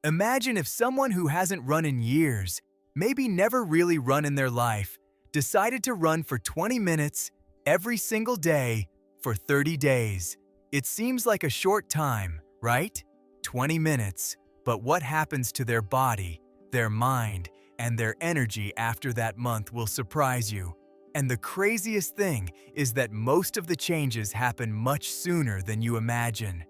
Imagine if someone who hasn't run in years, maybe never really run in their life, decided to run for 20 minutes every single day for 30 days. It seems like a short time, right? 20 minutes. But what happens to their body, their mind, and their energy after that month will surprise you. And the craziest thing is that most of the changes happen much sooner than you imagine.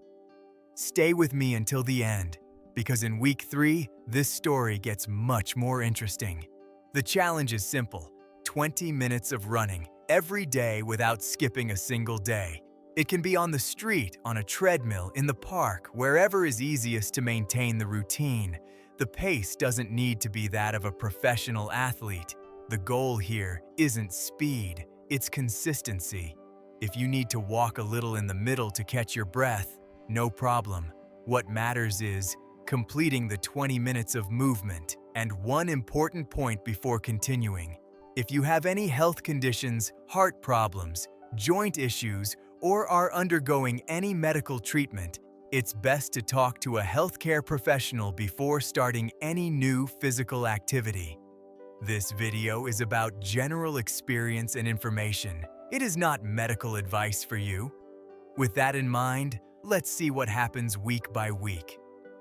Stay with me until the end, because in week 3, this story gets much more interesting. The challenge is simple: 20 minutes of running every day without skipping a single day. It can be on the street, on a treadmill, in the park, wherever is easiest to maintain the routine. The pace doesn't need to be that of a professional athlete. The goal here isn't speed, it's consistency. If you need to walk a little in the middle to catch your breath, no problem. What matters is completing the 20 minutes of movement. And one important point before continuing: if you have any health conditions, heart problems, joint issues, or are undergoing any medical treatment, it's best to talk to a healthcare professional before starting any new physical activity. This video is about general experience and information. It is not medical advice for you. With that in mind, let's see what happens week by week.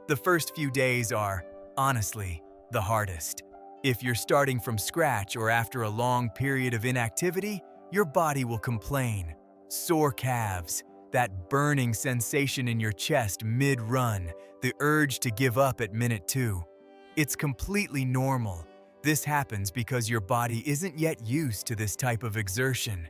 The first few days are, honestly, the hardest. If you're starting from scratch or after a long period of inactivity, your body will complain. Sore calves, that burning sensation in your chest mid-run, the urge to give up at minute 2. It's completely normal. This happens because your body isn't yet used to this type of exertion.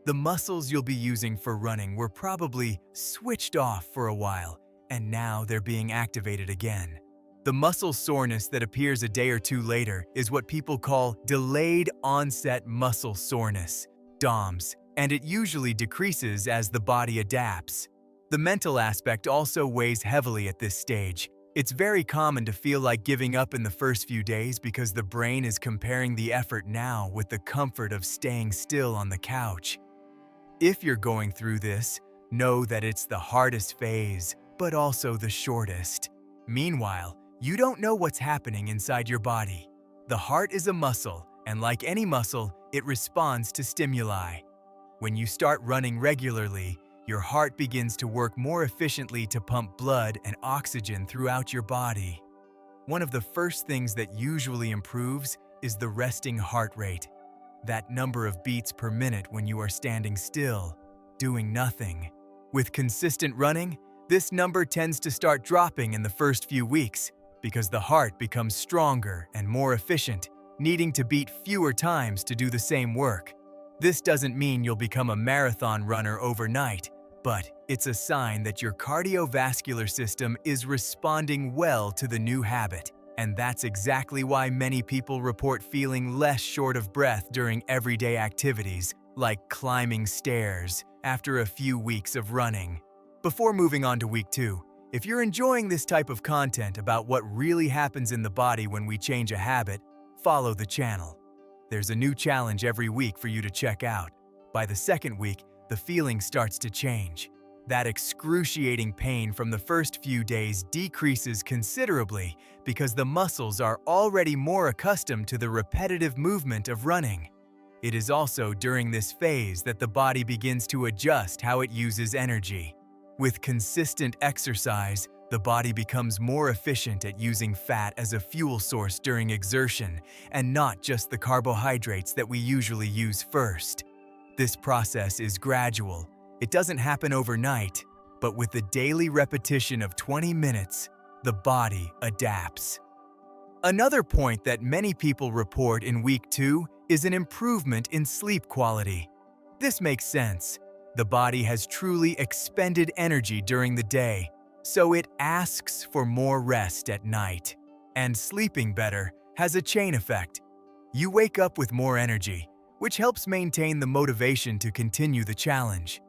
The muscles you'll be using for running were probably switched off for a while, and now they're being activated again. The muscle soreness that appears a day or two later is what people call delayed onset muscle soreness, DOMS, and it usually decreases as the body adapts. The mental aspect also weighs heavily at this stage. It's very common to feel like giving up in the first few days because the brain is comparing the effort now with the comfort of staying still on the couch. If you're going through this, know that it's the hardest phase, but also the shortest. Meanwhile, you don't know what's happening inside your body. The heart is a muscle, and like any muscle, it responds to stimuli. When you start running regularly, your heart begins to work more efficiently to pump blood and oxygen throughout your body. One of the first things that usually improves is the resting heart rate, that number of beats per minute when you are standing still, doing nothing. With consistent running, this number tends to start dropping in the first few weeks because the heart becomes stronger and more efficient, needing to beat fewer times to do the same work. This doesn't mean you'll become a marathon runner overnight, but it's a sign that your cardiovascular system is responding well to the new habit. And that's exactly why many people report feeling less short of breath during everyday activities, like climbing stairs, after a few weeks of running. Before moving on to week 2, if you're enjoying this type of content about what really happens in the body when we change a habit, follow the channel. There's a new challenge every week for you to check out. By the second week, the feeling starts to change. That excruciating pain from the first few days decreases considerably because the muscles are already more accustomed to the repetitive movement of running. It is also during this phase that the body begins to adjust how it uses energy. With consistent exercise, the body becomes more efficient at using fat as a fuel source during exertion, and not just the carbohydrates that we usually use first. This process is gradual. It doesn't happen overnight, but with the daily repetition of 20 minutes, the body adapts. Another point that many people report in week 2 is an improvement in sleep quality. This makes sense. The body has truly expended energy during the day, so it asks for more rest at night. And sleeping better has a chain effect. You wake up with more energy, which helps maintain the motivation to continue the challenge.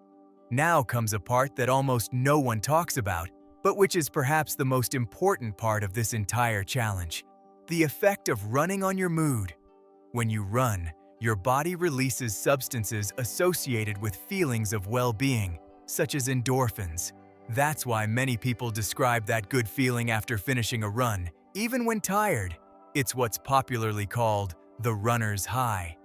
Now comes a part that almost no one talks about, but which is perhaps the most important part of this entire challenge: the effect of running on your mood. When you run, your body releases substances associated with feelings of well-being, such as endorphins. That's why many people describe that good feeling after finishing a run. even when tired. It's what's popularly called the runner's high.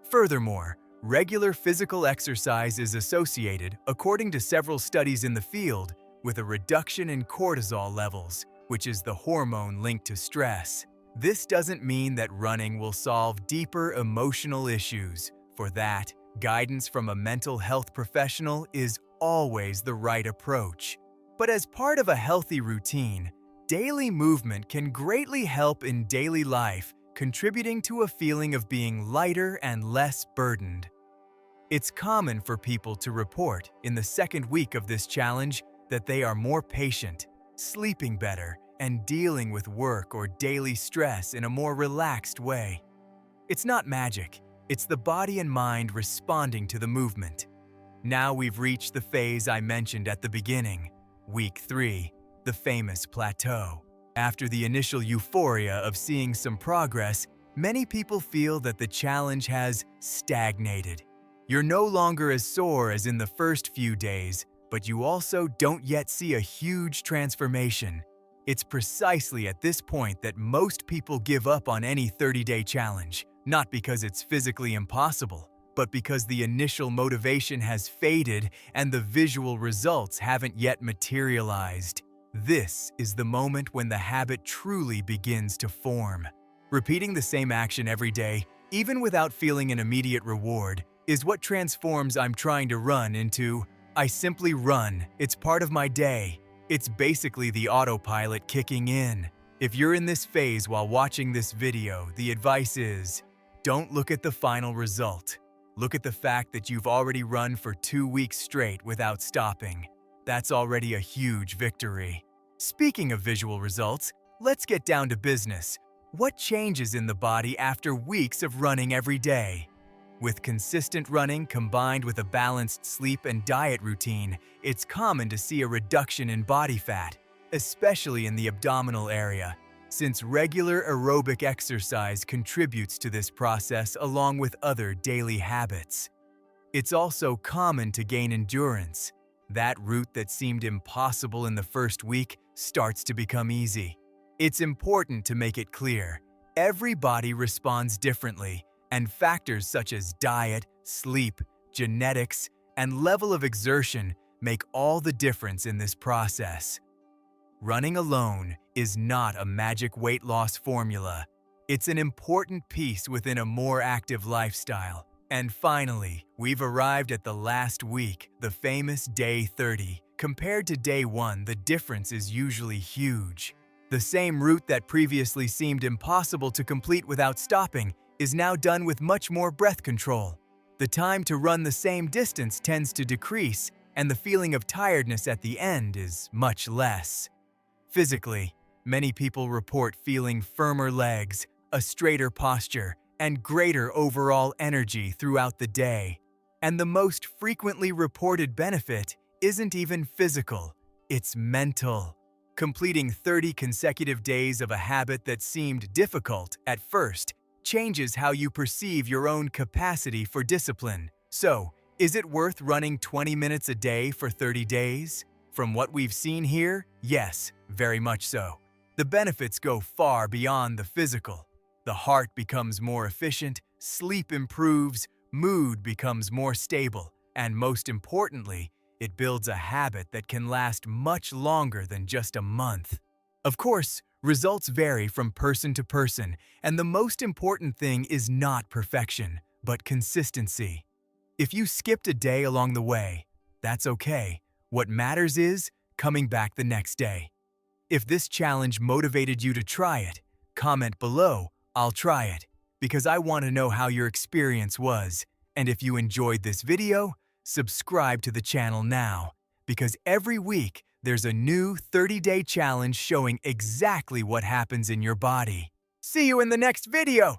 Furthermore, regular physical exercise is associated, according to several studies in the field, with a reduction in cortisol levels, which is the hormone linked to stress. This doesn't mean that running will solve deeper emotional issues. For that, guidance from a mental health professional is always the right approach. But as part of a healthy routine, daily movement can greatly help in daily life, contributing to a feeling of being lighter and less burdened. It's common for people to report in the second week of this challenge that they are more patient, sleeping better, and dealing with work or daily stress in a more relaxed way. It's not magic, it's the body and mind responding to the movement. Now we've reached the phase I mentioned at the beginning, week 3, the famous plateau. After the initial euphoria of seeing some progress, many people feel that the challenge has stagnated. You're no longer as sore as in the first few days, but you also don't yet see a huge transformation. It's precisely at this point that most people give up on any 30-day challenge, not because it's physically impossible, but because the initial motivation has faded and the visual results haven't yet materialized. This is the moment when the habit truly begins to form. Repeating the same action every day, even without feeling an immediate reward, is what transforms "I'm trying to run" into "I simply run, it's part of my day." It's basically the autopilot kicking in. If you're in this phase while watching this video, the advice is, don't look at the final result. Look at the fact that you've already run for 2 weeks straight without stopping. That's already a huge victory. Speaking of visual results, let's get down to business. What changes in the body after weeks of running every day? With consistent running combined with a balanced sleep and diet routine, it's common to see a reduction in body fat, especially in the abdominal area, since regular aerobic exercise contributes to this process along with other daily habits. It's also common to gain endurance. That route that seemed impossible in the first week starts to become easy. It's important to make it clear, every body responds differently, and factors such as diet, sleep, genetics, and level of exertion make all the difference in this process. Running alone is not a magic weight loss formula. It's an important piece within a more active lifestyle. And finally, we've arrived at the last week, the famous day 30. Compared to day 1, the difference is usually huge. The same route that previously seemed impossible to complete without stopping is now done with much more breath control. The time to run the same distance tends to decrease, and the feeling of tiredness at the end is much less. Physically, many people report feeling firmer legs, a straighter posture, and greater overall energy throughout the day. And the most frequently reported benefit isn't even physical, it's mental. Completing 30 consecutive days of a habit that seemed difficult at first changes how you perceive your own capacity for discipline. So, is it worth running 20 minutes a day for 30 days? From what we've seen here, yes, very much so. The benefits go far beyond the physical. The heart becomes more efficient, sleep improves, mood becomes more stable, and most importantly, it builds a habit that can last much longer than just a month. Of course, results vary from person to person, and the most important thing is not perfection, but consistency. If you skipped a day along the way, that's okay. What matters is coming back the next day. If this challenge motivated you to try it, comment below, "I'll try it," because I want to know how your experience was. And if you enjoyed this video, subscribe to the channel now, because every week there's a new 30-day challenge showing exactly what happens in your body. See you in the next video!